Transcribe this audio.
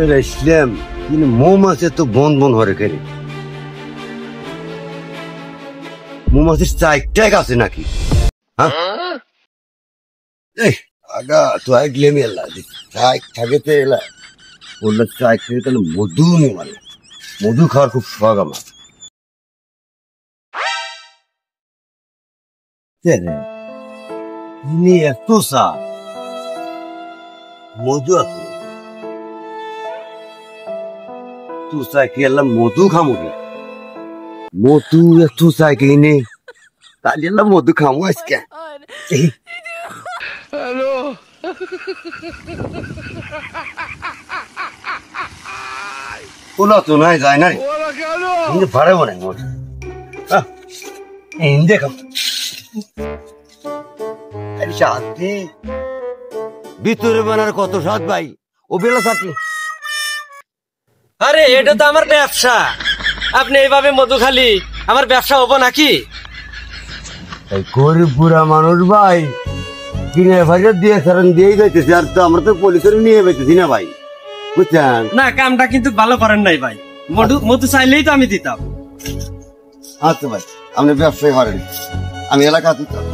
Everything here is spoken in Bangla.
করে আসলাম, কিন্তু মৌমাছির তো বন বন হরে কেন? মৌমাছির চাইটাই আছে নাকি? হ্যাঁ, এই আগা তো আইলে মেলা চাই থাকে তো এলা বললে চাই খেয়ে তাহলে মধু নিয়ে মানে মধু খাওয়ার খুব শখ আমার। এত চা মধু আছে, তুই চাই খেয়ে মধু খামো কি? মধু একটু চাই কিনে তাহলে মধু খামো আজকে। হ্যালো, ওলা তো নাই যায় না কিন্তু ভাড়া মনে দেখাম সাথে ভিতরে বানার কত স্বাদ ভাই, ও বেলা থাকলে। আরে এটা তো আমার ব্যবসা, আপনি এইভাবে মধু খালি আমার ব্যবসা হবো নাকি? গরিব বুড়া মানুষ ভাই কিনে ভাজা দিয়ে সারান দিয়েই যাইতেছি, আর তো আমরা তো পুলিশের নিয়ে বেঁচেছি না ভাই, বুঝছেন? না, কামটা কিন্তু ভালো করেন নাই ভাই, মধু চাইলেই তো আমি দিতাম। আচ্ছা ভাই, আপনি ব্যবসায়ী করেন, আমি এলাকা দিতাম।